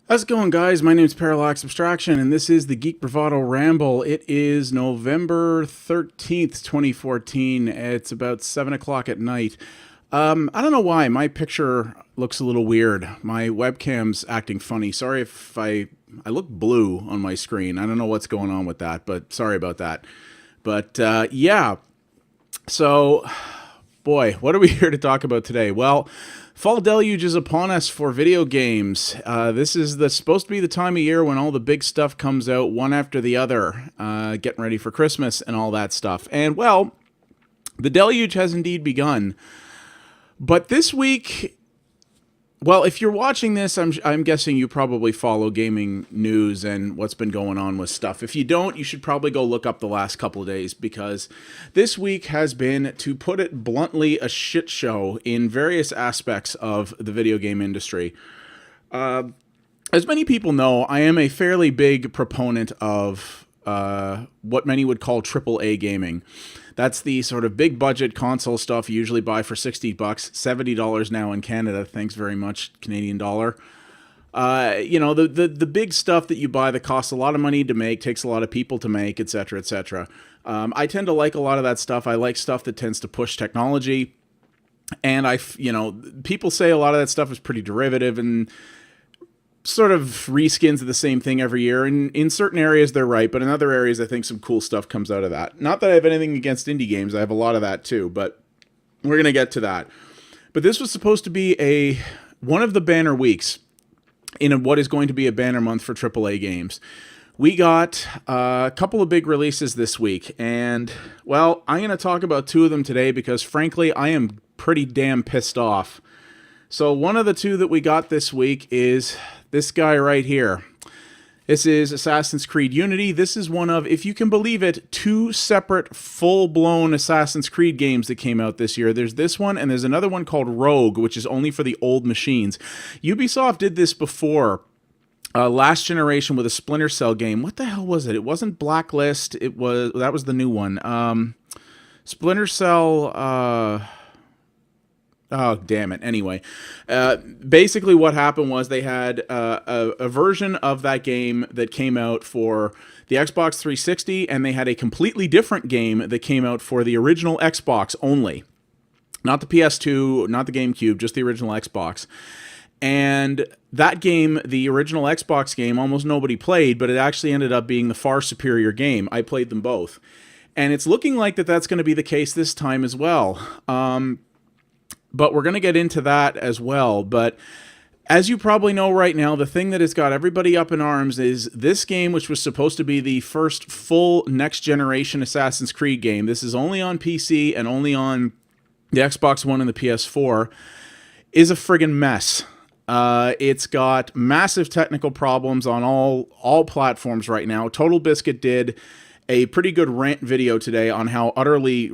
How's it going, guys? My name is Parallax Abstraction, and this is the Geek Bravado Ramble. It is November 13th, 2014. It's about 7 o'clock at night. I don't know why. My picture looks a little weird. My webcam's acting funny. Sorry if I look blue on my screen. I don't know what's going on with that, but sorry about that. But yeah, so boy, what are we here to talk about today? Well, fall deluge is upon us for video games. This is supposed to be the time of year when all the big stuff comes out one after the other, getting ready for Christmas and all that stuff. And well, the deluge has indeed begun. But this week, well, if you're watching this, I'm guessing you probably follow gaming news and what's been going on with stuff. If you don't, you should probably go look up the last couple of days, because this week has been, to put it bluntly, a shit show in various aspects of the video game industry. As many people know, I am a fairly big proponent of what many would call AAA gaming. That's the sort of big budget console stuff you usually buy for $60, $70 now in Canada. Thanks very much, Canadian dollar. The big stuff that you buy that costs a lot of money to make, takes a lot of people to make, etc., etc. I tend to like a lot of that stuff. I like stuff that tends to push technology. And people say a lot of that stuff is pretty derivative and sort of reskins of the same thing every year, and in certain areas they're right, but in other areas I think some cool stuff comes out of that. Not that I have anything against indie games, I have a lot of that too, but we're going to get to that. But this was supposed to be one of the banner weeks in what is going to be a banner month for AAA games. We got a couple of big releases this week, and well, I'm going to talk about two of them today because frankly I am pretty damn pissed off. So one of the two that we got this week is this guy right here. This is Assassin's Creed Unity. This is one of, if you can believe it, two separate full-blown Assassin's Creed games that came out this year. There's this one, and there's another one called Rogue, which is only for the old machines. Ubisoft did this before, last generation, with a Splinter Cell game. What the hell was it? It wasn't Blacklist. That was the new one. Splinter Cell... Oh, damn it. Anyway, basically what happened was they had a version of that game that came out for the Xbox 360, and they had a completely different game that came out for the original Xbox only. Not the PS2, not the GameCube, just the original Xbox. And that game, the original Xbox game, almost nobody played, but it actually ended up being the far superior game. I played them both. And it's looking like that's going to be the case this time as well. But we're going to get into that as well. But as you probably know right now, the thing that has got everybody up in arms is this game, which was supposed to be the first full next-generation Assassin's Creed game. This is only on PC and only on the Xbox One and the PS4, is a friggin' mess. It's got massive technical problems on all platforms right now. Total Biscuit did a pretty good rant video today on how utterly,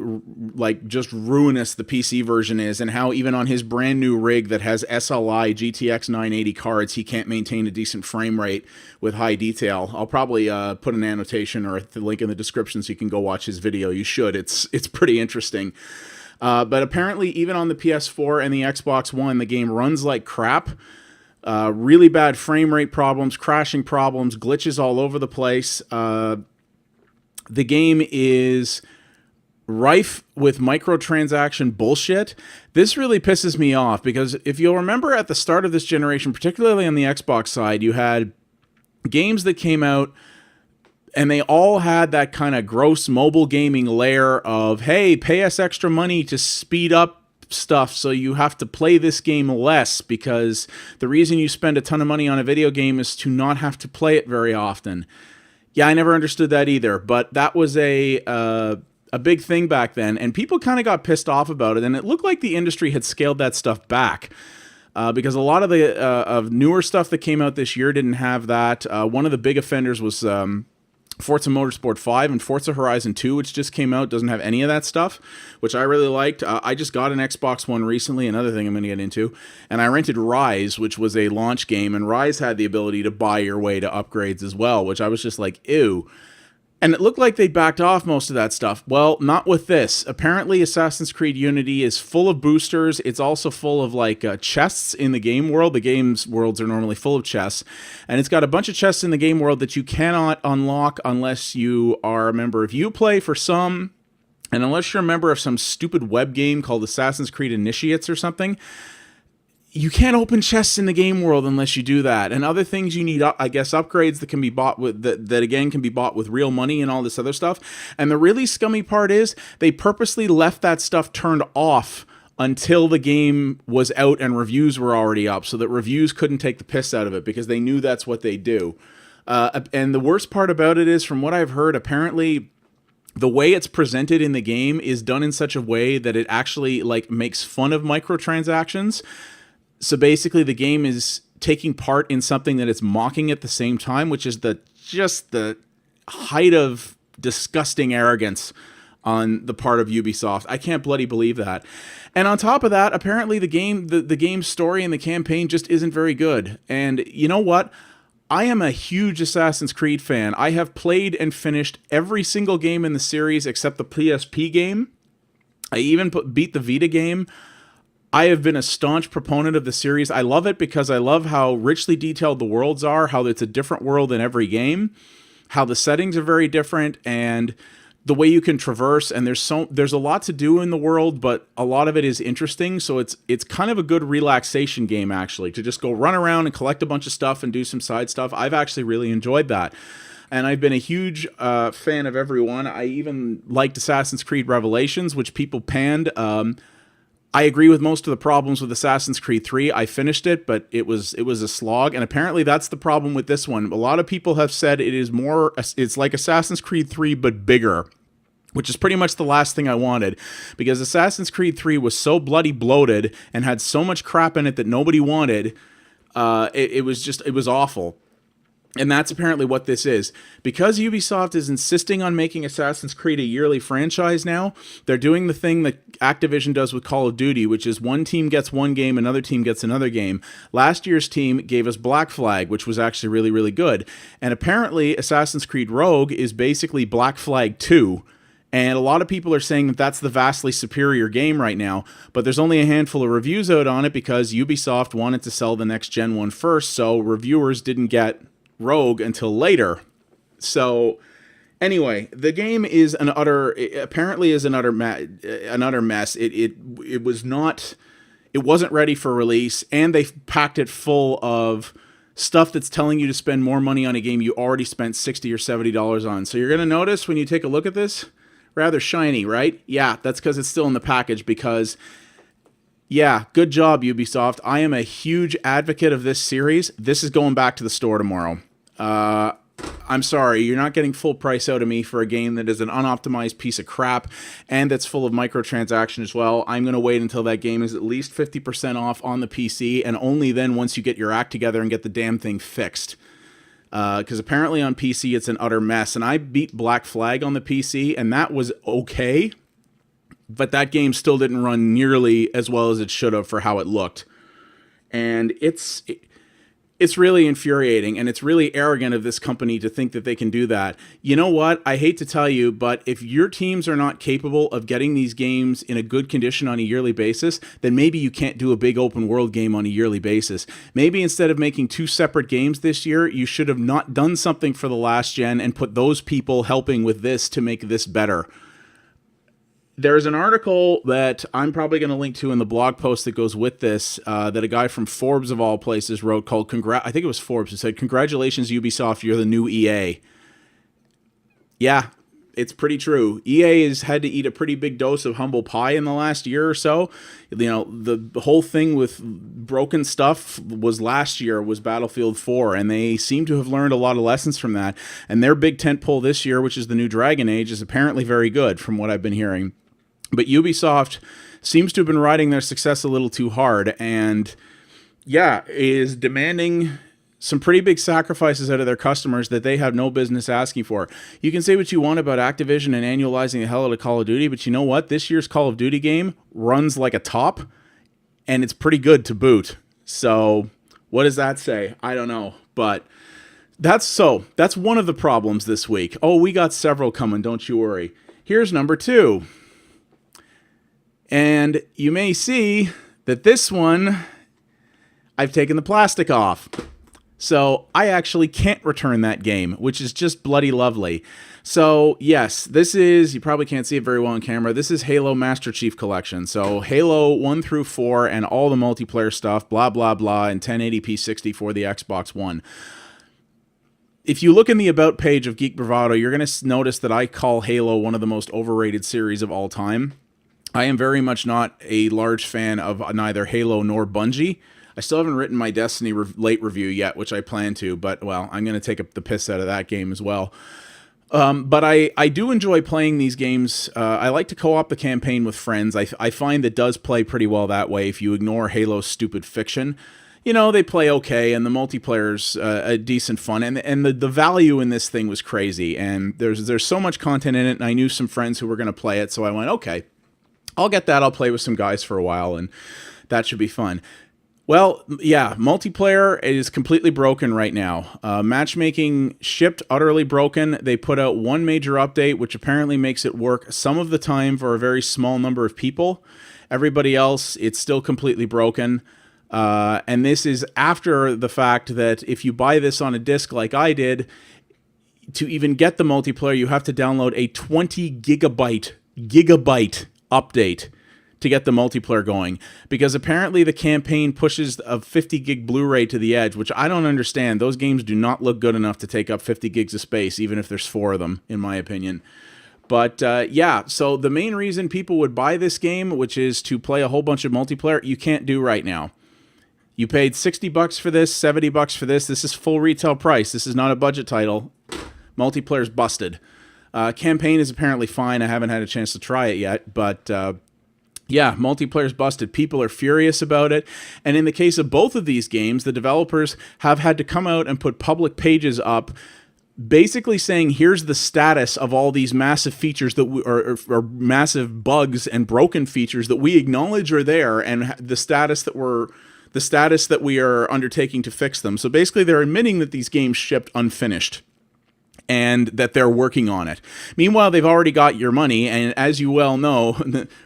just ruinous the PC version is, and how even on his brand new rig that has SLI GTX 980 cards, he can't maintain a decent frame rate with high detail. I'll probably put an annotation or the link in the description so you can go watch his video. You should. It's pretty interesting. But apparently, even on the PS4 and the Xbox One, the game runs like crap. Really bad frame rate problems, crashing problems, glitches all over the place. The game is rife with microtransaction bullshit. This really pisses me off because if you'll remember at the start of this generation, particularly on the Xbox side, you had games that came out and they all had that kind of gross mobile gaming layer of, hey, pay us extra money to speed up stuff so you have to play this game less, because the reason you spend a ton of money on a video game is to not have to play it very often. Yeah, I never understood that either, but that was a big thing back then, and people kind of got pissed off about it, and it looked like the industry had scaled that stuff back, because a lot of the of newer stuff that came out this year didn't have that. One of the big offenders was Forza Motorsport 5, and Forza Horizon 2, which just came out, doesn't have any of that stuff, which I really liked. I just got an Xbox One recently, another thing I'm going to get into, and I rented Rise, which was a launch game, and Rise had the ability to buy your way to upgrades as well, which I was just like, ew. And it looked like they backed off most of that stuff. Well, not with this. Apparently, Assassin's Creed Unity is full of boosters. It's also full of like chests in the game world. The game's worlds are normally full of chests. And it's got a bunch of chests in the game world that you cannot unlock unless you are a member of Uplay for some. And unless you're a member of some stupid web game called Assassin's Creed Initiates or something. You can't open chests in the game world unless you do that. And other things you need, I guess, upgrades that can be bought with, that again can be bought with real money and all this other stuff. And the really scummy part is they purposely left that stuff turned off until the game was out and reviews were already up, so that reviews couldn't take the piss out of it because they knew that's what they do. And the worst part about it is, from what I've heard, apparently the way it's presented in the game is done in such a way that it actually like makes fun of microtransactions. So basically, the game is taking part in something that it's mocking at the same time, which is just the height of disgusting arrogance on the part of Ubisoft. I can't bloody believe that. And on top of that, apparently the game's story and the campaign just isn't very good. And you know what? I am a huge Assassin's Creed fan. I have played and finished every single game in the series except the PSP game. I even beat the Vita game. I have been a staunch proponent of the series. I love it because I love how richly detailed the worlds are, how it's a different world in every game, how the settings are very different, and the way you can traverse. And there's a lot to do in the world, but a lot of it is interesting. So it's kind of a good relaxation game, actually, to just go run around and collect a bunch of stuff and do some side stuff. I've actually really enjoyed that. And I've been a huge fan of every one. I even liked Assassin's Creed Revelations, which people panned. I agree with most of the problems with Assassin's Creed 3. I finished it, but it was a slog, and apparently that's the problem with this one. A lot of people have said it's like Assassin's Creed 3 but bigger, which is pretty much the last thing I wanted, because Assassin's Creed 3 was so bloody bloated and had so much crap in it that nobody wanted. It was awful. And that's apparently what this is. Because Ubisoft is insisting on making Assassin's Creed a yearly franchise now, they're doing the thing that Activision does with Call of Duty, which is one team gets one game, another team gets another game. Last year's team gave us Black Flag, which was actually really, really good. And apparently Assassin's Creed Rogue is basically Black Flag 2. And a lot of people are saying that that's the vastly superior game right now, but there's only a handful of reviews out on it because Ubisoft wanted to sell the next gen one first, so reviewers didn't get Rogue until later. So anyway, the game is an utter mess. It wasn't ready for release, and they packed it full of stuff that's telling you to spend more money on a game you already spent $60 or $70 on. So you're going to notice when you take a look at this, rather shiny, right? Yeah, that's because it's still in the package. Because yeah, good job, Ubisoft. I am a huge advocate of this series. This is going back to the store tomorrow. I'm sorry, you're not getting full price out of me for a game that is an unoptimized piece of crap and that's full of microtransactions as well. I'm going to wait until that game is at least 50% off on the PC, and only then once you get your act together and get the damn thing fixed. Because apparently on PC it's an utter mess, and I beat Black Flag on the PC, and that was okay. But that game still didn't run nearly as well as it should have for how it looked. And it's really infuriating, and it's really arrogant of this company to think that they can do that. You know what? I hate to tell you, but if your teams are not capable of getting these games in a good condition on a yearly basis, then maybe you can't do a big open world game on a yearly basis. Maybe instead of making two separate games this year, you should have not done something for the last gen and put those people helping with this to make this better. There's an article that I'm probably going to link to in the blog post that goes with this, that a guy from Forbes of all places wrote, called I think it was Forbes, who said, "Congratulations, Ubisoft, you're the new EA." Yeah, it's pretty true. EA has had to eat a pretty big dose of humble pie in the last year or so. You know, the whole thing with broken stuff was last year, was Battlefield 4, and they seem to have learned a lot of lessons from that. And their big tentpole this year, which is the new Dragon Age, is apparently very good from what I've been hearing. But Ubisoft seems to have been riding their success a little too hard, and yeah, is demanding some pretty big sacrifices out of their customers that they have no business asking for. You can say what you want about Activision and annualizing the hell out of Call of Duty, but you know what? This year's Call of Duty game runs like a top, and it's pretty good to boot. So what does that say? I don't know, but That's one of the problems this week. Oh, we got several coming, don't you worry. Here's number 2. And you may see that this one, I've taken the plastic off. So I actually can't return that game, which is just bloody lovely. So yes, this is, you probably can't see it very well on camera, this is Halo Master Chief Collection. So Halo 1 through 4 and all the multiplayer stuff, blah, blah, blah, and 1080p 60 for the Xbox One. If you look in the About page of Geek Bravado, you're going to notice that I call Halo one of the most overrated series of all time. I am very much not a large fan of neither Halo nor Bungie. I still haven't written my Destiny late review yet, which I plan to, but, well, I'm going to take the piss out of that game as well. But I do enjoy playing these games. I like to co-op the campaign with friends. I find that does play pretty well that way if you ignore Halo's stupid fiction. You know, they play okay, and the multiplayer's a decent fun, and the value in this thing was crazy, and there's so much content in it, and I knew some friends who were going to play it, so I went, okay, I'll get that, I'll play with some guys for a while, and that should be fun. Well, yeah, multiplayer is completely broken right now. Matchmaking shipped utterly broken. They put out one major update, which apparently makes it work some of the time for a very small number of people. Everybody else, it's still completely broken. And this is after the fact that if you buy this on a disc like I did, to even get the multiplayer, you have to download a 20 gigabyte update to get the multiplayer going, because apparently the campaign pushes a 50 gig Blu-ray to the edge, which I don't understand. Those games do not look good enough to take up 50 gigs of space, even if there's 4 of them, in my opinion. But yeah, so the main reason people would buy this game, which is to play a whole bunch of multiplayer, you can't do right now. You paid $60 for this, $70 for this. This is full retail price. This is not a budget title. Multiplayer's busted. Campaign is apparently fine. I haven't had a chance to try it yet, but yeah, multiplayer's busted. People are furious about it. And in the case of both of these games, the developers have had to come out and put public pages up basically saying, here's the status of all these massive features that or massive bugs and broken features that we acknowledge are there, and the status that we are undertaking to fix them. So basically they're admitting that these games shipped unfinished and that they're working on it. Meanwhile, they've already got your money, and as you well know,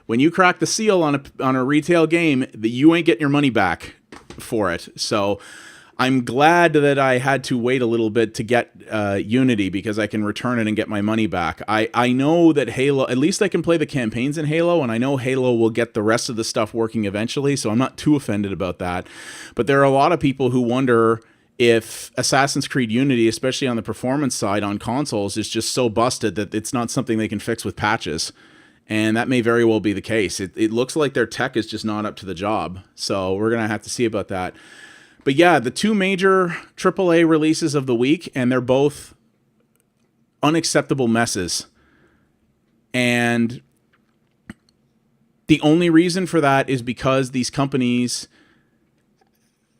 when you crack the seal on a retail game, you ain't getting your money back for it. So I'm glad that I had to wait a little bit to get Unity, because I can return it and get my money back. I know that Halo, at least I can play the campaigns in Halo, and I know Halo will get the rest of the stuff working eventually, so I'm not too offended about that. But there are a lot of people who wonder if Assassin's Creed Unity, especially on the performance side on consoles, is just so busted that it's not something they can fix with patches. And that may very well be the case. It looks like their tech is just not up to the job. So we're going to have to see about that. But yeah, the 2 major AAA releases of the week, and they're both unacceptable messes. And the only reason for that is because these companies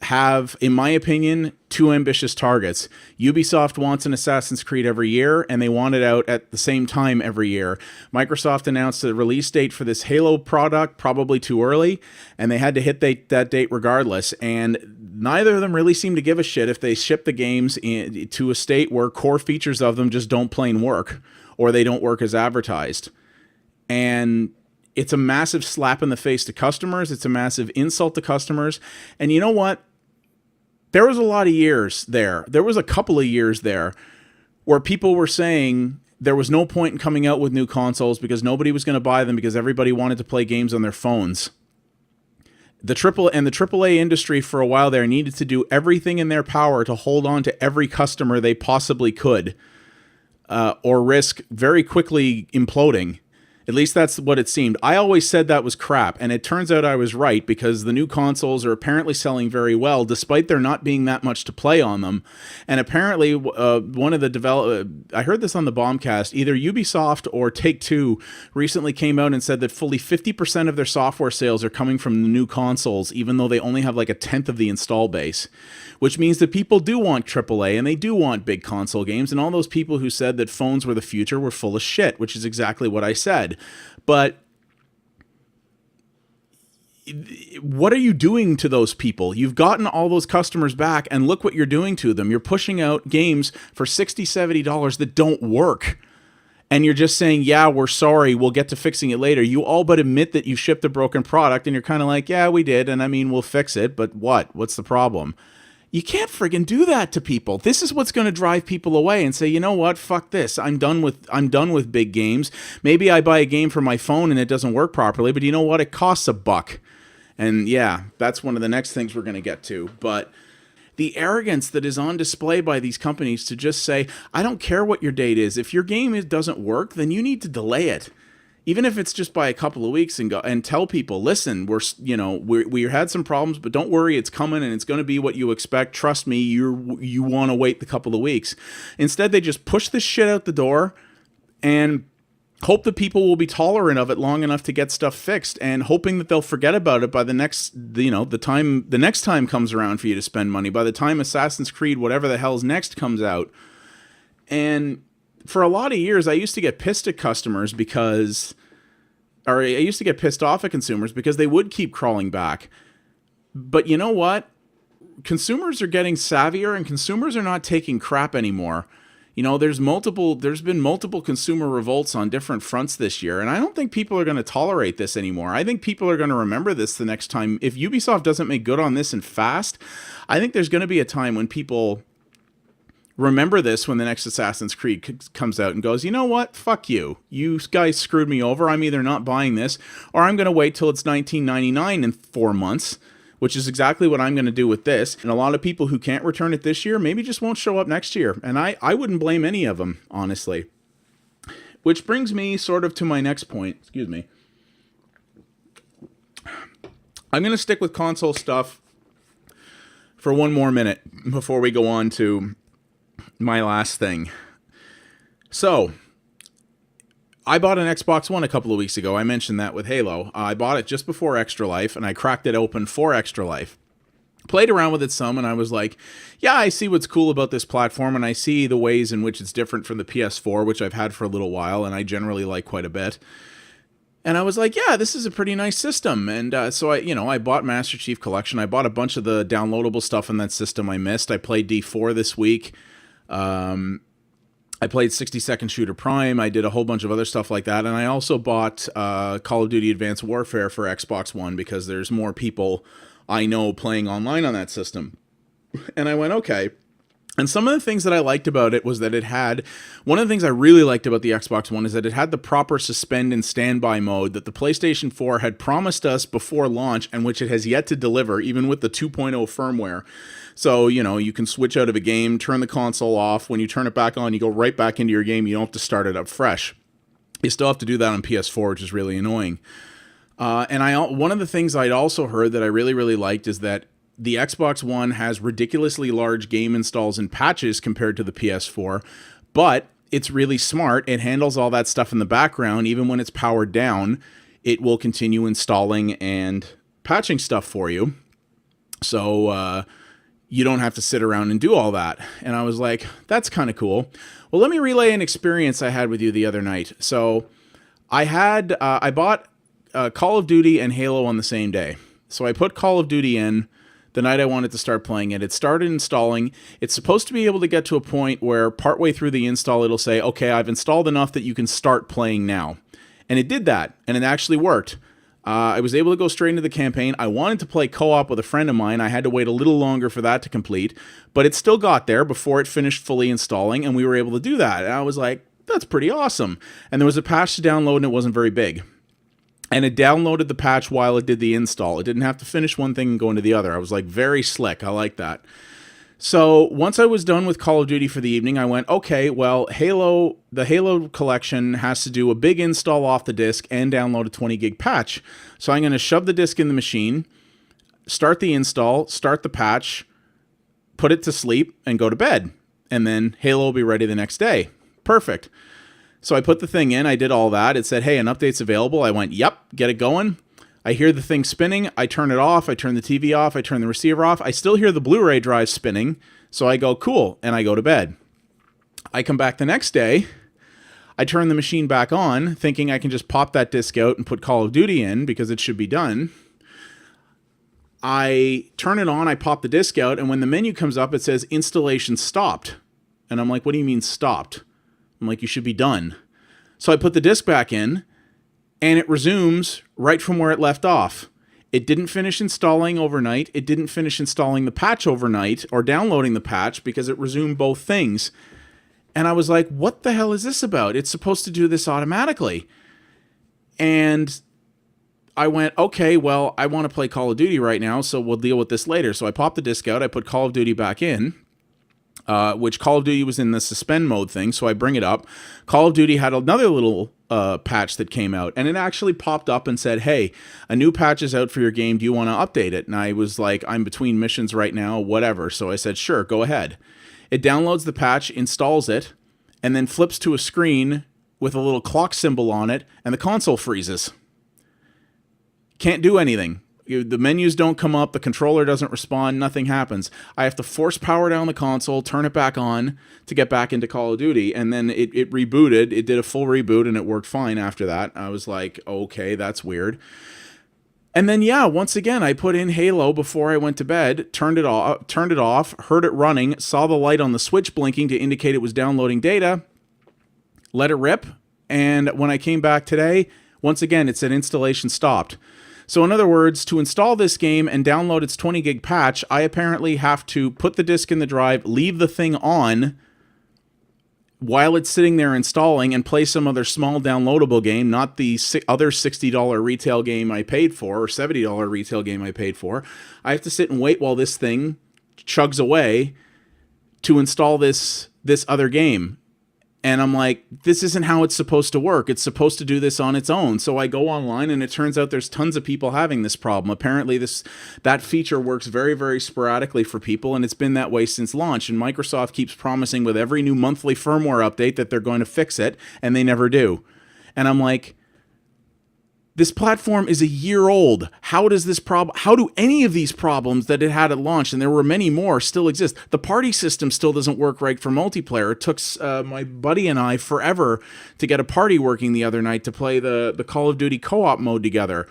have, in my opinion, 2 ambitious targets. Ubisoft wants an Assassin's Creed every year, and they want it out at the same time every year. Microsoft announced a release date for this Halo product probably too early, and they had to hit that date regardless. And neither of them really seem to give a shit if they ship the games to a state where core features of them just don't plain work, or they don't work as advertised. And it's a massive slap in the face to customers. It's a massive insult to customers. And you know what? There was a lot of years there. There was a couple of years there where people were saying there was no point in coming out with new consoles because nobody was going to buy them because everybody wanted to play games on their phones. The AAA industry for a while there needed to do everything in their power to hold on to every customer they possibly could, or risk very quickly imploding. At least that's what it seemed. I always said that was crap, and it turns out I was right, because the new consoles are apparently selling very well, despite there not being that much to play on them. And apparently, one of the I heard this on the Bombcast, either Ubisoft or Take-Two recently came out and said that fully 50% of their software sales are coming from the new consoles, even though they only have like a tenth of the install base. Which means that people do want AAA, and they do want big console games, and all those people who said that phones were the future were full of shit, which is exactly what I said. But what are you doing to those people? You've gotten all those customers back, and look what you're doing to them. You're pushing out games for $60, $70 that don't work. And you're just saying, yeah, we're sorry, we'll get to fixing it later. You all but admit that you shipped a broken product, and you're kind of like, yeah, we did, and I mean, we'll fix it, but what? What's the problem? You can't friggin' do that to people. This is what's going to drive people away and say, you know what, fuck this. I'm done with big games. Maybe I buy a game for my phone and it doesn't work properly, but you know what? It costs $1. And yeah, that's one of the next things we're going to get to. But the arrogance that is on display by these companies to just say, I don't care what your date is. If your game doesn't work, then you need to delay it. Even if it's just by a couple of weeks, and go and tell people, listen, we had some problems, but don't worry, it's coming and it's going to be what you expect. Trust me, you want to wait the couple of weeks. Instead, they just push this shit out the door and hope that people will be tolerant of it long enough to get stuff fixed, and hoping that they'll forget about it by the next time comes around for you to spend money, by the time Assassin's Creed, whatever the hell's next, comes out. And for a lot of years, I used to get pissed at customers I used to get pissed off at consumers because they would keep crawling back. But you know what? Consumers are getting savvier, and consumers are not taking crap anymore. You know, there's been multiple consumer revolts on different fronts this year, and I don't think people are going to tolerate this anymore. I think people are going to remember this the next time. If Ubisoft doesn't make good on this and fast, I think there's going to be a time when people remember this when the next Assassin's Creed comes out and goes, you know what? Fuck you. You guys screwed me over. I'm either not buying this, or I'm going to wait till it's $19.99 in 4 months, which is exactly what I'm going to do with this. And a lot of people who can't return it this year maybe just won't show up next year. And I wouldn't blame any of them, honestly. Which brings me sort of to my next point. Excuse me. I'm going to stick with console stuff for one more minute before we go on to my last thing. So, I bought an Xbox One a couple of weeks ago. I mentioned that with Halo. I bought it just before Extra Life, and I cracked it open for Extra Life. Played around with it some, and I was like, yeah, I see what's cool about this platform, and I see the ways in which it's different from the PS4, which I've had for a little while, and I generally like quite a bit. And I was like, yeah, this is a pretty nice system. And so I bought Master Chief Collection. I bought a bunch of the downloadable stuff in that system I missed. I played D4 this week. I played 60-Second Shooter Prime. I did a whole bunch of other stuff like that. And I also bought Call of Duty Advanced Warfare for Xbox One because there's more people I know playing online on that system. And I went, okay. And some of the things that I liked about it was that one of the things I really liked about the Xbox One is that it had the proper suspend and standby mode that the PlayStation 4 had promised us before launch, and which it has yet to deliver, even with the 2.0 firmware. So, you can switch out of a game, turn the console off. When you turn it back on, you go right back into your game. You don't have to start it up fresh. You still have to do that on PS4, which is really annoying. One of the things I'd also heard that I really, really liked is that the Xbox One has ridiculously large game installs and patches compared to the PS4, but it's really smart. It handles all that stuff in the background. Even when it's powered down, it will continue installing and patching stuff for you. So you don't have to sit around and do all that. And I was like, that's kind of cool. Well, let me relay an experience I had with you the other night. So I bought Call of Duty and Halo on the same day. So I put Call of Duty in the night I wanted to start playing it. It started installing. It's supposed to be able to get to a point where partway through the install, it'll say, okay, I've installed enough that you can start playing now. And it did that, and it actually worked. I was able to go straight into the campaign. I wanted to play co-op with a friend of mine. I had to wait a little longer for that to complete, but it still got there before it finished fully installing, and we were able to do that. And I was like, that's pretty awesome. And there was a patch to download, and it wasn't very big. And it downloaded the patch while it did the install. It didn't have to finish one thing and go into the other. I was like, very slick. I like that. So once I was done with Call of Duty for the evening, I went, okay, well, the Halo collection has to do a big install off the disk and download a 20 gig patch. So I'm going to shove the disk in the machine, start the install, start the patch, put it to sleep, and go to bed. And then Halo will be ready the next day. Perfect. So I put the thing in, I did all that. It said, hey, an update's available. I went, yep, get it going. I hear the thing spinning. I turn it off. I turn the TV off. I turn the receiver off. I still hear the Blu-ray drive spinning. So I go, cool, and I go to bed. I come back the next day. I turn the machine back on, thinking I can just pop that disc out and put Call of Duty in because it should be done. I turn it on, I pop the disc out, and when the menu comes up, it says installation stopped. And I'm like, what do you mean stopped? I'm like, you should be done. So I put the disc back in, and it resumes right from where it left off. It didn't finish installing overnight. It didn't finish installing the patch overnight or downloading the patch because it resumed both things. And I was like, what the hell is this about? It's supposed to do this automatically. And I went, okay, well, I want to play Call of Duty right now, so we'll deal with this later. So I popped the disc out. I put Call of Duty back in, which Call of Duty was in the suspend mode thing, so I bring it up. Call of Duty had another little patch that came out, and it actually popped up and said, hey, a new patch is out for your game. Do you want to update it? And I was like, I'm between missions right now, whatever. So I said, sure, go ahead. It downloads the patch, installs it, and then flips to a screen with a little clock symbol on it, and the console freezes. Can't do anything. The menus don't come up, the controller doesn't respond, nothing happens. I have to force power down the console, turn it back on to get back into Call of Duty, and then it rebooted. It did a full reboot, and it worked fine after that. I was like, okay, that's weird. And then, yeah, once again, I put in Halo before I went to bed, turned it off, heard it running, saw the light on the Switch blinking to indicate it was downloading data, let it rip, and when I came back today, once again, it said installation stopped. So in other words, to install this game and download its 20 gig patch, I apparently have to put the disc in the drive, leave the thing on while it's sitting there installing, and play some other small downloadable game, not the other $60 retail game I paid for, or $70 retail game I paid for. I have to sit and wait while this thing chugs away to install this other game. And I'm like, this isn't how it's supposed to work. It's supposed to do this on its own. So I go online, and it turns out there's tons of people having this problem. Apparently that feature works very, very sporadically for people, and it's been that way since launch. And Microsoft keeps promising with every new monthly firmware update that they're going to fix it, and they never do. And I'm like, this platform is a year old. How do any of these problems that it had at launch, and there were many more, still exist? The party system still doesn't work right for multiplayer. It took my buddy and I forever to get a party working the other night to play the Call of Duty co-op mode together.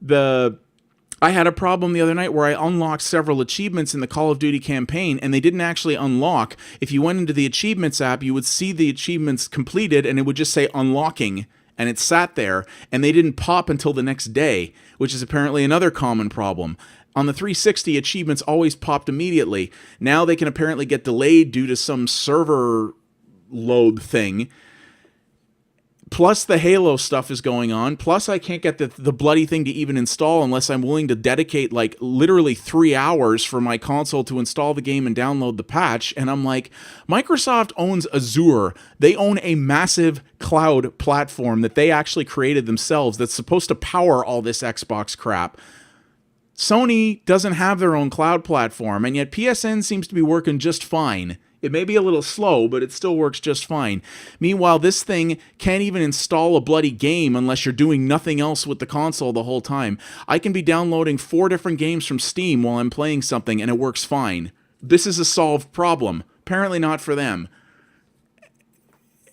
I had a problem the other night where I unlocked several achievements in the Call of Duty campaign, and they didn't actually unlock. If you went into the Achievements app, you would see the achievements completed, and it would just say unlocking. And it sat there, and they didn't pop until the next day, which is apparently another common problem. On the 360, achievements always popped immediately. Now they can apparently get delayed due to some server load thing. Plus the Halo stuff is going on. Plus I can't get the bloody thing to even install unless I'm willing to dedicate like literally 3 hours for my console to install the game and download the patch. And I'm like, Microsoft owns Azure. They own a massive cloud platform that they actually created themselves that's supposed to power all this Xbox crap. Sony doesn't have their own cloud platform, and yet PSN seems to be working just fine. It may be a little slow, but it still works just fine. Meanwhile, this thing can't even install a bloody game unless you're doing nothing else with the console the whole time. I can be downloading 4 different games from Steam while I'm playing something, and it works fine. This is a solved problem. Apparently not for them.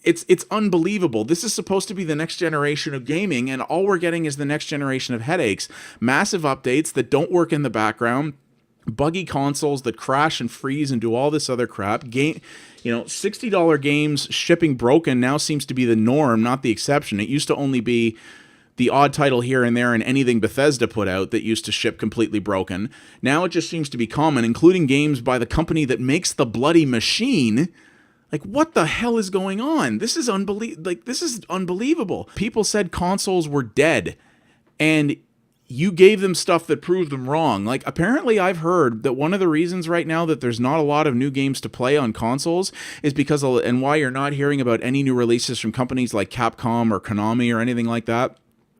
It's unbelievable. This is supposed to be the next generation of gaming, and all we're getting is the next generation of headaches. Massive updates that don't work in the background. Buggy consoles that crash and freeze and do all this other crap. $60 games shipping broken now seems to be the norm, not the exception. It used to only be the odd title here and there and anything Bethesda put out that used to ship completely broken. Now it just seems to be common, including games by the company that makes the bloody machine. Like, what the hell is going on? This is unbelievable. People said consoles were dead, and you gave them stuff that proved them wrong. Like, apparently I've heard that one of the reasons right now that there's not a lot of new games to play on consoles is because, and why you're not hearing about any new releases from companies like Capcom or Konami or anything like that,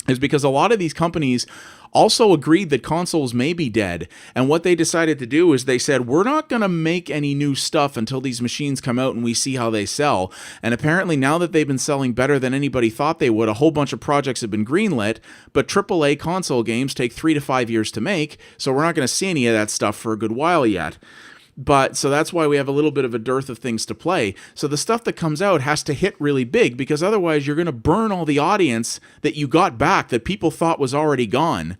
is because a lot of these companies also agreed that consoles may be dead. And what they decided to do is they said, we're not going to make any new stuff until these machines come out and we see how they sell. And apparently now that they've been selling better than anybody thought they would, a whole bunch of projects have been greenlit, but AAA console games take 3 to 5 years to make, so we're not going to see any of that stuff for a good while yet. But so that's why we have a little bit of a dearth of things to play. So the stuff that comes out has to hit really big, because otherwise you're going to burn all the audience that you got back that people thought was already gone.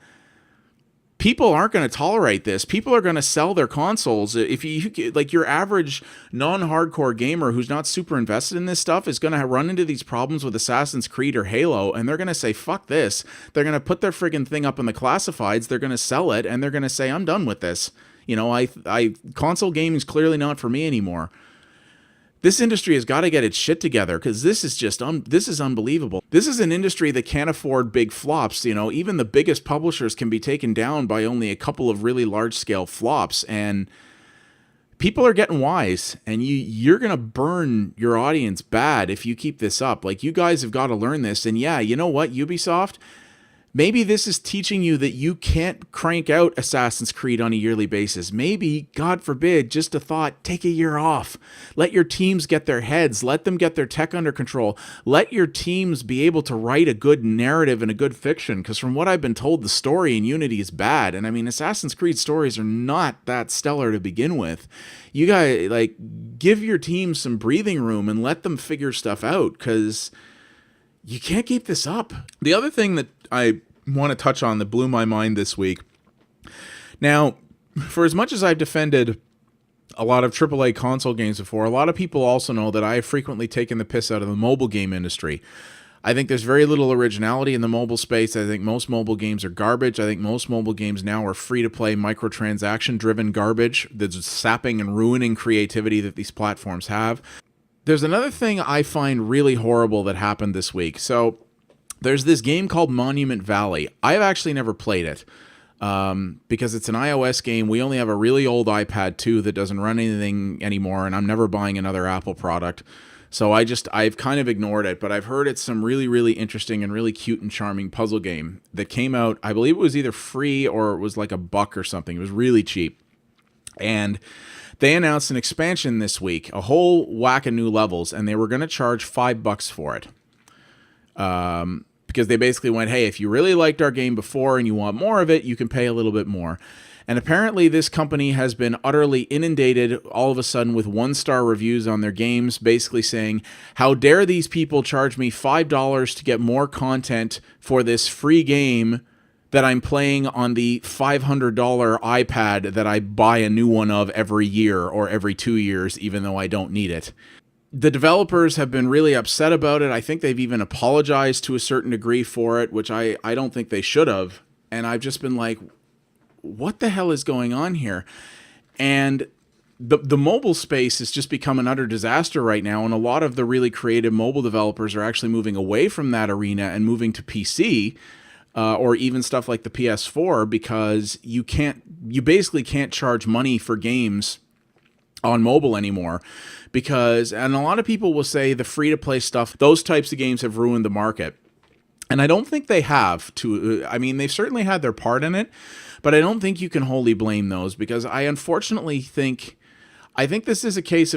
people aren't going to tolerate this. People are going to sell their consoles. If you like, your average non-hardcore gamer who's not super invested in this stuff is going to run into these problems with Assassin's Creed or Halo, and they're going to say, fuck this. They're going to put their friggin' thing up in the classifieds, they're going to sell it, and they're going to say, I'm done with this. You know, console gaming is clearly not for me anymore. This industry has got to get its shit together, because this is just this is unbelievable. This is an industry that can't afford big flops. You know, even the biggest publishers can be taken down by only a couple of really large-scale flops, and people are getting wise, and you're going to burn your audience bad if you keep this up. Like, you guys have got to learn this, and yeah, you know what, Ubisoft? Maybe this is teaching you that you can't crank out Assassin's Creed on a yearly basis. Maybe, God forbid, just a thought, take a year off. Let your teams get their heads. Let them get their tech under control. Let your teams be able to write a good narrative and a good fiction. Because from what I've been told, the story in Unity is bad. And I mean, Assassin's Creed stories are not that stellar to begin with. You guys, like, give your team some breathing room and let them figure stuff out, because you can't keep this up. The other thing that I want to touch on that blew my mind this week. Now, for as much as I've defended a lot of AAA console games before, a lot of people also know that I have frequently taken the piss out of the mobile game industry. I think there's very little originality in the mobile space. I think most mobile games are garbage. I think most mobile games now are free-to-play, microtransaction-driven garbage that's sapping and ruining creativity that these platforms have. There's another thing I find really horrible that happened this week. So there's this game called Monument Valley. I've actually never played it because it's an iOS game. We only have a really old iPad 2 that doesn't run anything anymore, and I'm never buying another Apple product. So I've kind of ignored it, but I've heard it's some really, really interesting and really cute and charming puzzle game that came out. I believe it was either free or it was like $1 or something. It was really cheap. And they announced an expansion this week, a whole whack of new levels, and they were going to charge $5 for it. Because they basically went, hey, if you really liked our game before and you want more of it, you can pay a little bit more. And apparently this company has been utterly inundated all of a sudden with 1-star reviews on their games, basically saying, how dare these people charge me $5 to get more content for this free game that I'm playing on the $500 iPad that I buy a new one of every year or every 2 years, even though I don't need it. The developers have been really upset about it. I think they've even apologized to a certain degree for it, which I don't think they should have. And I've just been like, what the hell is going on here? And the mobile space has just become an utter disaster right now, and a lot of the really creative mobile developers are actually moving away from that arena and moving to PC, or even stuff like the PS4, because you basically can't charge money for games on mobile anymore, because, and a lot of people will say the free-to-play stuff, those types of games have ruined the market. And I don't think they have I mean, they've certainly had their part in it, but I don't think you can wholly blame those, because I unfortunately think this is a case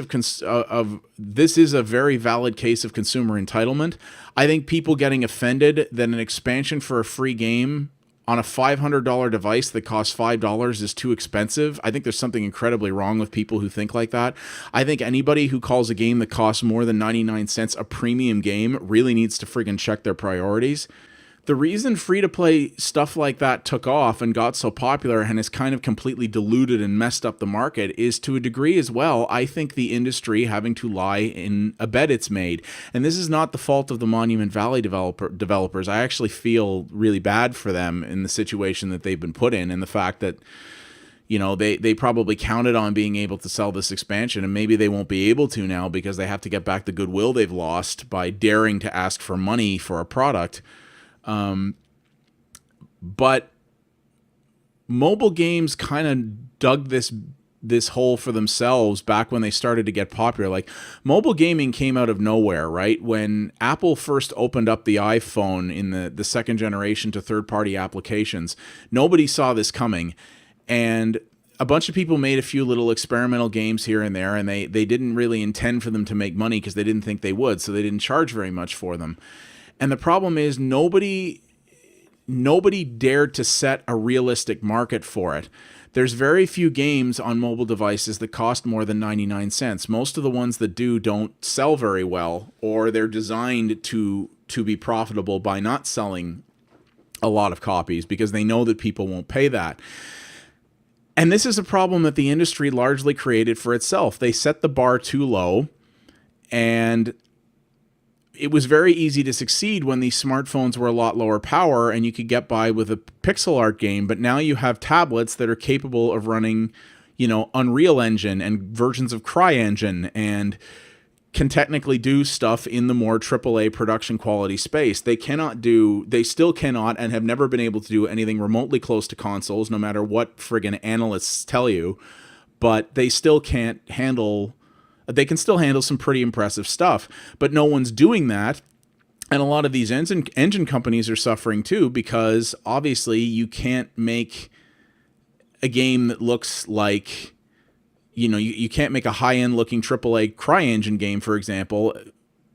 this is a very valid case of consumer entitlement. I think people getting offended that an expansion for a free game on a $500 device that costs $5 is too expensive. I think there's something incredibly wrong with people who think like that. I think anybody who calls a game that costs more than 99 cents a premium game really needs to friggin' check their priorities. The reason free-to-play stuff like that took off and got so popular and has kind of completely diluted and messed up the market is, to a degree as well, I think the industry having to lie in a bed it's made. And this is not the fault of the Monument Valley developers. I actually feel really bad for them in the situation that they've been put in, and the fact that, you know, they probably counted on being able to sell this expansion, and maybe they won't be able to now because they have to get back the goodwill they've lost by daring to ask for money for a product. But mobile games kind of dug this hole for themselves back when they started to get popular. Like, mobile gaming came out of nowhere, right? When Apple first opened up the iPhone in the second generation to third-party applications, nobody saw this coming. And a bunch of people made a few little experimental games here and there, and they didn't really intend for them to make money because they didn't think they would, so they didn't charge very much for them. And the problem is nobody dared to set a realistic market for it. There's very few games on mobile devices that cost more than 99 cents. Most of the ones that do don't sell very well, or they're designed to be profitable by not selling a lot of copies because they know that people won't pay that. And this is a problem that the industry largely created for itself. They set the bar too low, and it was very easy to succeed when these smartphones were a lot lower power and you could get by with a pixel art game. But now you have tablets that are capable of running, Unreal Engine and versions of CryEngine, and can technically do stuff in the more AAA production quality space. They still cannot and have never been able to do anything remotely close to consoles, no matter what friggin' analysts tell you. But they still can't handle, they can still handle some pretty impressive stuff. But no one's doing that. And a lot of these engine companies are suffering too, because obviously you can't make a game that looks like, you can't make a high-end looking AAA CryEngine game, for example,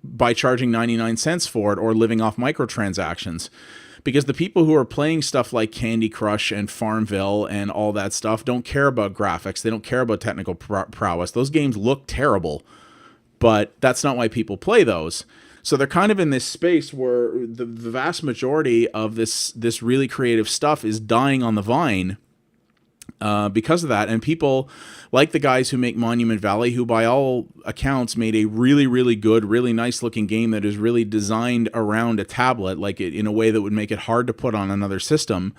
by charging 99 cents for it or living off microtransactions. Because the people who are playing stuff like Candy Crush and Farmville and all that stuff don't care about graphics. They don't care about technical prowess. Those games look terrible, but that's not why people play those. So they're kind of in this space where the vast majority of this really creative stuff is dying on the vine because of that. And people like the guys who make Monument Valley, who by all accounts made a really, really good, really nice looking game that is really designed around a tablet, like it in a way that would make it hard to put on another system.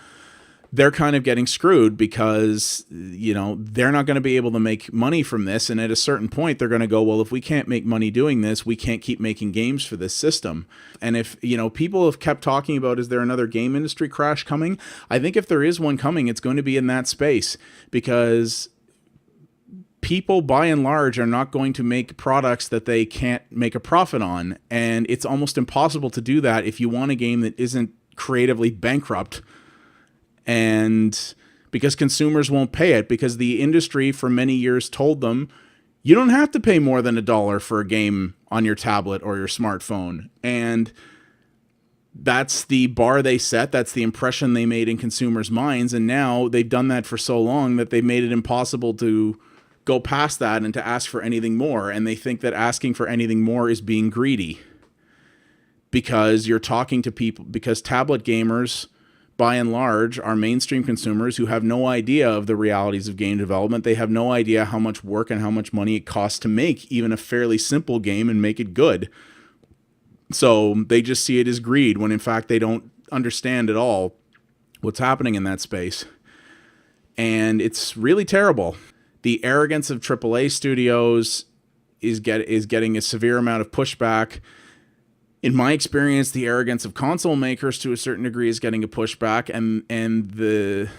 They're kind of getting screwed because, they're not going to be able to make money from this. And at a certain point, they're going to go, well, if we can't make money doing this, we can't keep making games for this system. And if, people have kept talking about, is there another game industry crash coming? I think if there is one coming, it's going to be in that space, because people by and large are not going to make products that they can't make a profit on. And it's almost impossible to do that if you want a game that isn't creatively bankrupt. And because consumers won't pay it, because the industry for many years told them, you don't have to pay more than $1 for a game on your tablet or your smartphone. And that's the bar they set. That's the impression they made in consumers' minds. And now they've done that for so long that they've made it impossible to go past that and to ask for anything more. And they think that asking for anything more is being greedy, because you're talking to people, because tablet gamers, by and large, are mainstream consumers who have no idea of the realities of game development. They have no idea how much work and how much money it costs to make even a fairly simple game and make it good. So they just see it as greed, when in fact they don't understand at all what's happening in that space. And it's really terrible. The arrogance of AAA studios is getting a severe amount of pushback. In my experience, the arrogance of console makers to a certain degree is getting a pushback, and the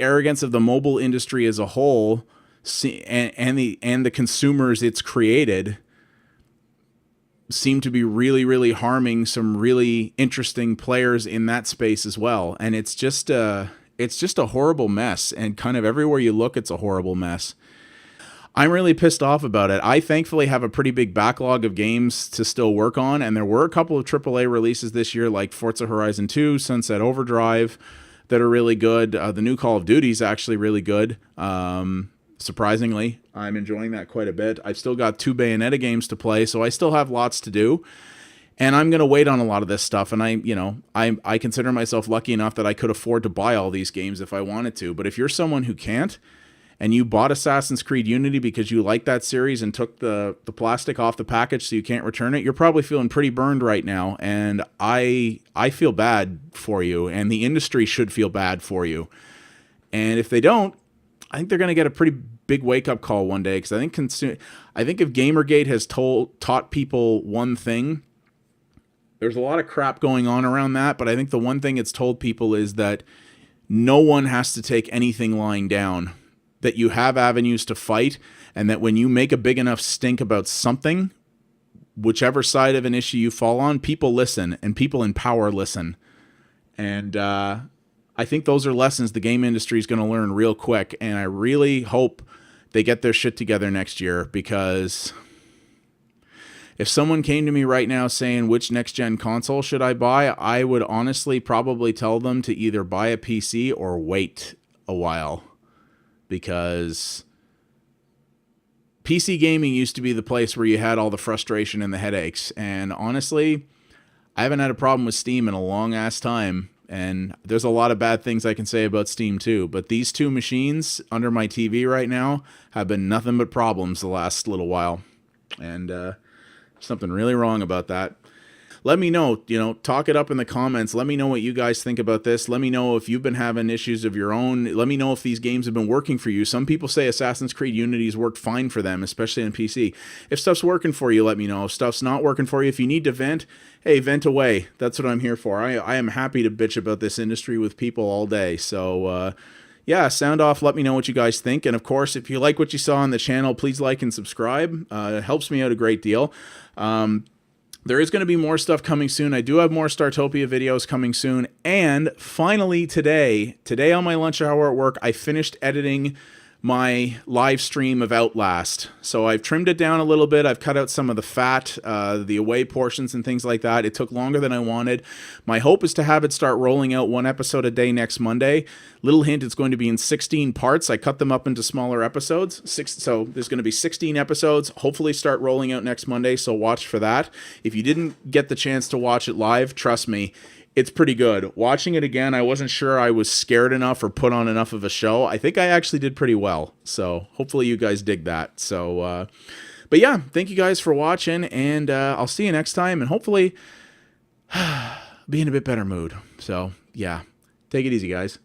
arrogance of the mobile industry as a whole, and the consumers it's created, seem to be really, really harming some really interesting players in that space as well. And it's just a horrible mess, and kind of everywhere you look, it's a horrible mess. I'm really pissed off about it. I thankfully have a pretty big backlog of games to still work on, and there were a couple of AAA releases this year, like Forza Horizon 2, Sunset Overdrive, that are really good. The new Call of Duty is actually really good. Surprisingly, I'm enjoying that quite a bit. I've still got 2 Bayonetta games to play, so I still have lots to do. And I'm going to wait on a lot of this stuff. And I consider myself lucky enough that I could afford to buy all these games if I wanted to. But if you're someone who can't, and you bought Assassin's Creed Unity because you like that series and took the plastic off the package so you can't return it, you're probably feeling pretty burned right now. And I feel bad for you, and the industry should feel bad for you. And if they don't, I think they're going to get a pretty big wake-up call one day, because I think if Gamergate has taught people one thing, there's a lot of crap going on around that, but I think the one thing it's told people is that no one has to take anything lying down, that you have avenues to fight, and that when you make a big enough stink about something, whichever side of an issue you fall on, people listen, and people in power listen. And I think those are lessons the game industry is going to learn real quick, and I really hope they get their shit together next year, because if someone came to me right now saying which next-gen console should I buy, I would honestly probably tell them to either buy a PC or wait a while, because PC gaming used to be the place where you had all the frustration and the headaches, and honestly, I haven't had a problem with Steam in a long-ass time, And there's a lot of bad things I can say about Steam too, but these two machines under my TV right now have been nothing but problems the last little while. And something really wrong about that. Let me know, talk it up in the comments. Let me know what you guys think about this. Let me know if you've been having issues of your own. Let me know if these games have been working for you. Some people say Assassin's Creed Unity's worked fine for them, especially on PC. If stuff's working for you, let me know. If stuff's not working for you, if you need to vent, hey, vent away. That's what I'm here for. I am happy to bitch about this industry with people all day. So, yeah, sound off. Let me know what you guys think. And, of course, if you like what you saw on the channel, please like and subscribe. It helps me out a great deal. There is going to be more stuff coming soon. I do have more Startopia videos coming soon. And finally today on my lunch hour at work, I finished editing my live stream of Outlast. So I've trimmed it down a little bit. I've cut out some of the fat, the away portions and things like that. It took longer than I wanted. My hope is to have it start rolling out 1 episode a day next Monday. Little hint, it's going to be in 16 parts. I cut them up into smaller episodes. So there's going to be 16 episodes. Hopefully start rolling out next Monday, so watch for that. If you didn't get the chance to watch it live, trust me, it's pretty good. Watching it again, I wasn't sure I was scared enough or put on enough of a show. I think I actually did pretty well. So hopefully you guys dig that. So, but yeah, thank you guys for watching, and I'll see you next time, and hopefully be in a bit better mood. So yeah, take it easy, guys.